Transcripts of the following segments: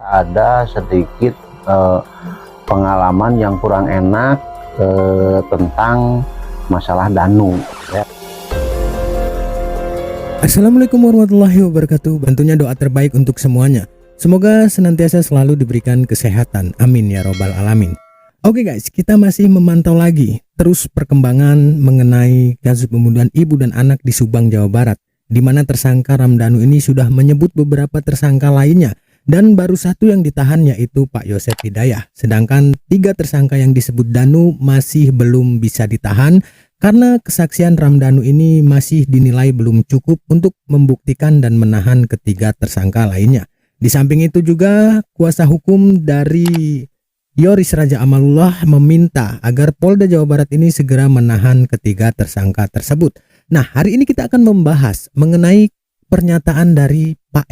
Ada sedikit pengalaman yang kurang enak tentang masalah Danu ya. Assalamualaikum warahmatullahi wabarakatuh. Bantunya doa terbaik untuk semuanya. Semoga senantiasa selalu diberikan kesehatan. Amin ya robbal alamin. Oke guys, kita masih memantau lagi terus perkembangan mengenai kasus pembunuhan ibu dan anak di Subang, Jawa Barat, di mana tersangka Ramdhanu ini sudah menyebut beberapa tersangka lainnya. Dan baru satu yang ditahan yaitu Pak Yosep Hidayah. Sedangkan 3 tersangka yang disebut Danu masih belum bisa ditahan karena kesaksian Ramdhanu ini masih dinilai belum cukup untuk membuktikan dan menahan ketiga tersangka lainnya. Di samping itu juga kuasa hukum dari Yoris Raja Amalullah meminta agar Polda Jawa Barat ini segera menahan ketiga tersangka tersebut. Nah, hari ini kita akan membahas mengenai pernyataan dari Pak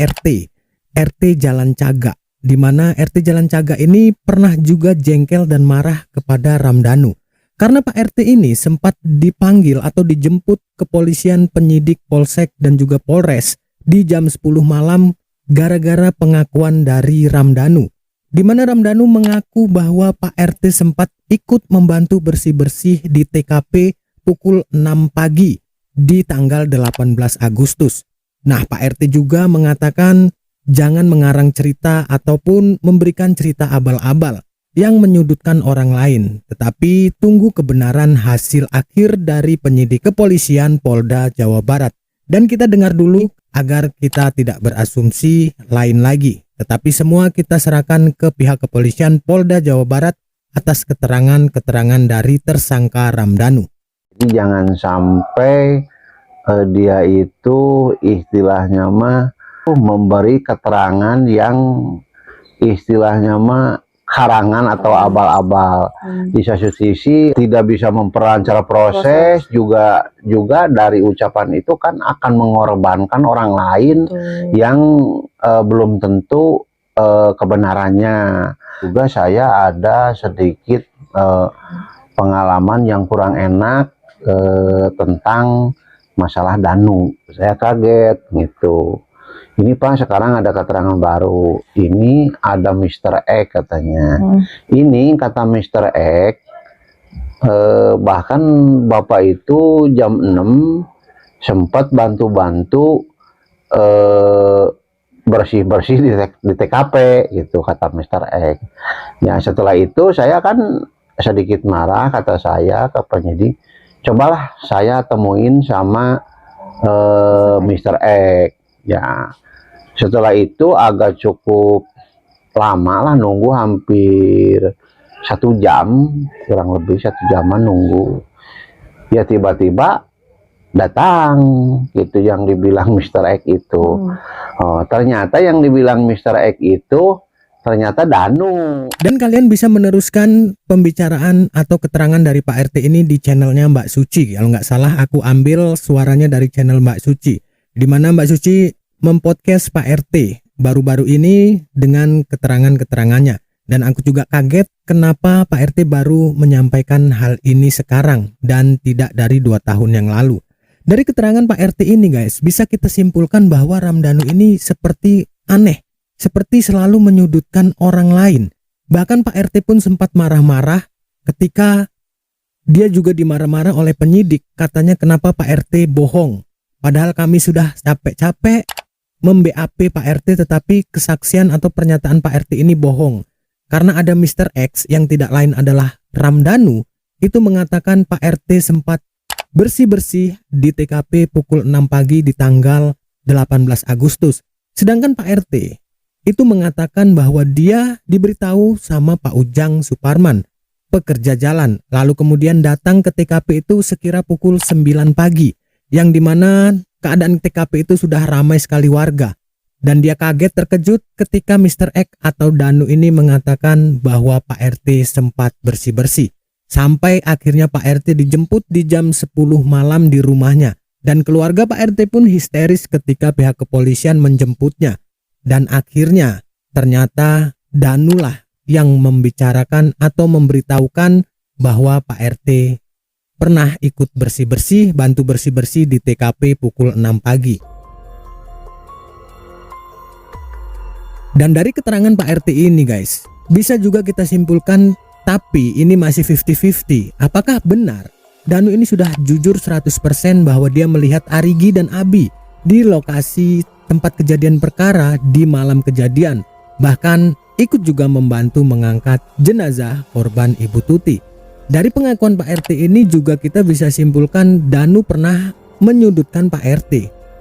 RT Jalan Cagak, di mana RT Jalan Cagak ini pernah juga jengkel dan marah kepada Ramdhanu karena Pak RT ini sempat dipanggil atau dijemput kepolisian, penyidik Polsek dan juga Polres di jam 10 malam gara-gara pengakuan dari Ramdhanu, di mana Ramdhanu mengaku bahwa Pak RT sempat ikut membantu bersih-bersih di TKP pukul 6 pagi di tanggal 18 Agustus. Nah, Pak RT juga mengatakan jangan mengarang cerita ataupun memberikan cerita abal-abal yang menyudutkan orang lain, tetapi tunggu kebenaran hasil akhir dari penyidik kepolisian Polda Jawa Barat. Dan kita dengar dulu agar kita tidak berasumsi lain lagi, tetapi semua kita serahkan ke pihak kepolisian Polda Jawa Barat atas keterangan-keterangan dari tersangka Ramdhanu. Jadi jangan sampai dia itu istilahnya mah memberi keterangan yang istilahnya mah karangan atau abal-abal. Di satu sisi tidak bisa memperlancar proses, juga dari ucapan itu kan akan mengorbankan orang lain yang belum tentu kebenarannya. Juga saya ada sedikit pengalaman yang kurang enak tentang masalah Danu. Saya kaget gitu. Ini Pak, sekarang ada keterangan baru. Ini ada Mr. X katanya. Ini kata Mr. X, bahkan Bapak itu jam 6 sempat bantu-bantu bersih-bersih di TKP gitu, kata Mr. X. Ya, setelah itu saya kan sedikit marah, kata saya ke penyidik, cobalah saya temuin sama Mr. X. Ya, setelah itu agak cukup lama lah, nunggu hampir 1 jam, kurang lebih 1 jaman nunggu. Ya tiba-tiba datang gitu yang dibilang Mr. X itu. Oh, ternyata yang dibilang Mr. X itu ternyata Danu. Dan kalian bisa meneruskan pembicaraan atau keterangan dari Pak RT ini di channelnya Mbak Suci. Kalau nggak salah aku ambil suaranya dari channel Mbak Suci, di mana Mbak Suci mempodcast Pak RT baru-baru ini dengan keterangan-keterangannya. Dan aku juga kaget kenapa Pak RT baru menyampaikan hal ini sekarang dan tidak dari 2 tahun yang lalu. Dari keterangan Pak RT ini guys, bisa kita simpulkan bahwa Ramdhanu ini seperti aneh, seperti selalu menyudutkan orang lain. Bahkan Pak RT pun sempat marah-marah ketika dia juga dimarah-marah oleh penyidik. Katanya kenapa Pak RT bohong, padahal kami sudah capek-capek mem-BAP Pak RT, tetapi kesaksian atau pernyataan Pak RT ini bohong. Karena ada Mr. X yang tidak lain adalah Ramdhanu, itu mengatakan Pak RT sempat bersih-bersih di TKP pukul 6 pagi di tanggal 18 Agustus. Sedangkan Pak RT itu mengatakan bahwa dia diberitahu sama Pak Ujang Suparman, pekerja jalan, lalu kemudian datang ke TKP itu sekira pukul 9 pagi, yang dimana keadaan TKP itu sudah ramai sekali warga. Dan dia kaget terkejut ketika Mr. X atau Danu ini mengatakan bahwa Pak RT sempat bersih-bersih. Sampai akhirnya Pak RT dijemput di jam 10 malam di rumahnya. Dan keluarga Pak RT pun histeris ketika pihak kepolisian menjemputnya. Dan akhirnya ternyata Danu lah yang membicarakan atau memberitahukan bahwa Pak RT pernah ikut bersih-bersih, bantu bersih-bersih di TKP pukul 6 pagi. Dan dari keterangan Pak RT ini guys, bisa juga kita simpulkan, tapi ini masih 50-50. Apakah benar Danu ini sudah jujur 100% bahwa dia melihat Arigi dan Abi di lokasi tempat kejadian perkara di malam kejadian, bahkan ikut juga membantu mengangkat jenazah korban Ibu Tuti. Dari pengakuan Pak RT ini juga kita bisa simpulkan Danu pernah menyudutkan Pak RT,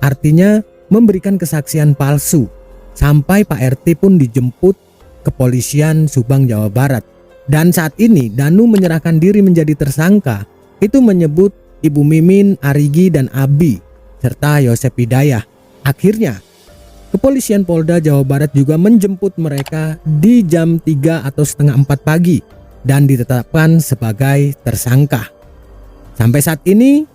artinya memberikan kesaksian palsu. Sampai Pak RT pun dijemput kepolisian Subang, Jawa Barat. Dan saat ini Danu menyerahkan diri menjadi tersangka. Itu menyebut Ibu Mimin, Arigi dan Abi serta Yosep Hidayah. Akhirnya kepolisian Polda Jawa Barat juga menjemput mereka di jam 3 atau setengah 4 pagi dan ditetapkan sebagai tersangka. Sampai saat ini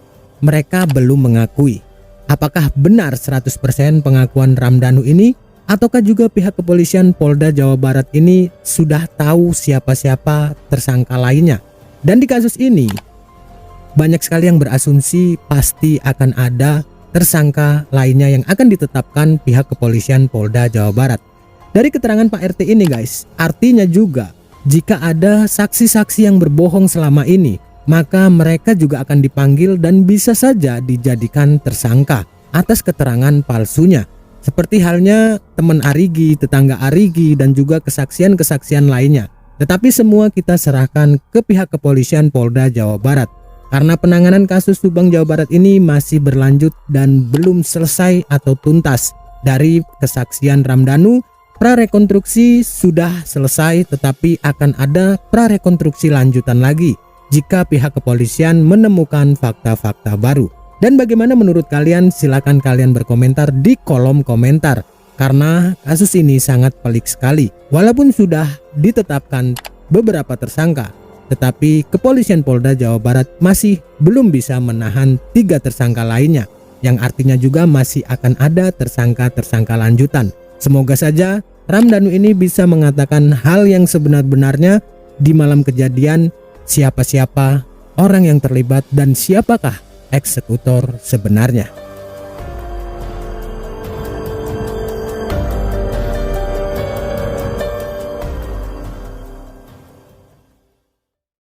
mereka belum mengakui apakah benar 100% pengakuan Ramdhanu ini, ataukah juga pihak kepolisian Polda Jawa Barat ini sudah tahu siapa-siapa tersangka lainnya. Dan di kasus ini banyak sekali yang berasumsi pasti akan ada tersangka lainnya yang akan ditetapkan pihak kepolisian Polda Jawa Barat. Dari keterangan Pak RT ini guys, artinya juga jika ada saksi-saksi yang berbohong selama ini, maka mereka juga akan dipanggil dan bisa saja dijadikan tersangka atas keterangan palsunya. Seperti halnya teman Arigi, tetangga Arigi, dan juga kesaksian-kesaksian lainnya. Tetapi semua kita serahkan ke pihak kepolisian Polda Jawa Barat. Karena penanganan kasus Subang Jawa Barat ini masih berlanjut dan belum selesai atau tuntas. Dari kesaksian Ramdhanu, prarekonstruksi sudah selesai, tetapi akan ada prarekonstruksi lanjutan lagi jika pihak kepolisian menemukan fakta-fakta baru. Dan bagaimana menurut kalian? Silakan kalian berkomentar di kolom komentar. Karena kasus ini sangat pelik sekali. Walaupun sudah ditetapkan beberapa tersangka, tetapi kepolisian Polda Jawa Barat masih belum bisa menahan 3 tersangka lainnya, yang artinya juga masih akan ada tersangka-tersangka lanjutan. Semoga saja Ramdhanu ini bisa mengatakan hal yang sebenar-benarnya di malam kejadian, siapa-siapa orang yang terlibat dan siapakah eksekutor sebenarnya.